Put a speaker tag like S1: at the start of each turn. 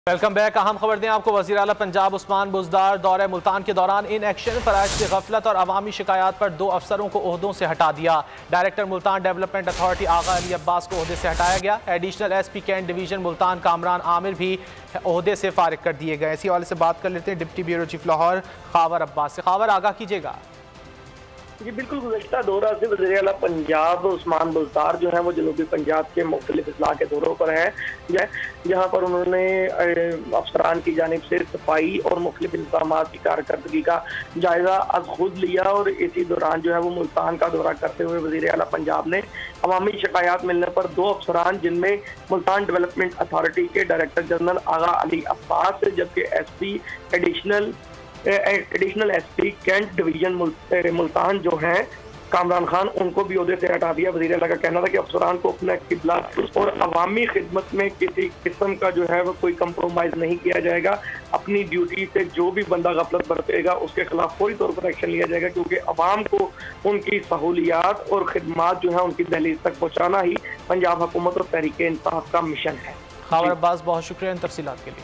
S1: Welcome back. अहम खबर दें आपको, वज़ीर आला पंजाब उस्मान बुज़दार दौरे मुल्तान के दौरान इन एक्शन फराइज की गफलत और अवामी शिकायत पर 2 अफसरों को ओहदों से हटा दिया। Director Multan development authority Agha Ali Abbas को ओहदे से हटाया गया। Additional SP cantt division Multan Kamran Aamir भी ओहदे से फारिग कर दिए गए। इसी हवाले से बात कर लेते हैं deputy bureau chief Lahore Khawar Abbas से। खावर, आगाह कीजिएगा।
S2: जी बिल्कुल, गुज़श्ता दौरा से वज़ीर आला पंजाब उस्मान बुज़दार जो है वो जनूबी पंजाब के मुख्तलिफ अजला के दौरों पर हैं, जहाँ पर उन्होंने अफसरान की जानिब से सफाई और मुख्तलिफ इंतजाम की कारकर्दगी का जायज़ा आज खुद लिया। और इसी दौरान जो है वो मुल्तान का दौरा करते हुए वज़ीर आला पंजाब ने अवामी शिकायत मिलने पर 2 अफसरान, जिनमें मुल्तान डेवलपमेंट अथॉरिटी के डायरेक्टर जनरल आगा अली अब्बास जबकि additional SP cantt division Multan जो हैं कामरान खान, उनको भी ओहदे से हटा दिया। वज़ीर आला का कहना था कि अफसरान को अपना किबला और अवामी खिदमत में किसी किस्म का जो है वो कोई कंप्रोमाइज़ नहीं किया जाएगा। अपनी ड्यूटी से जो भी बंदा गफलत बरतेगा उसके खिलाफ फौरी तौर पर एक्शन लिया जाएगा, क्योंकि अवाम को उनकी सहूलियात और खिदमात जो है उनकी दहलीज तक पहुँचाना ही पंजाब हुकूमत और तहरीक इंसाफ का मिशन है।
S1: खावर अब्बास, बहुत शुक्रिया इन तफसीलात के लिए।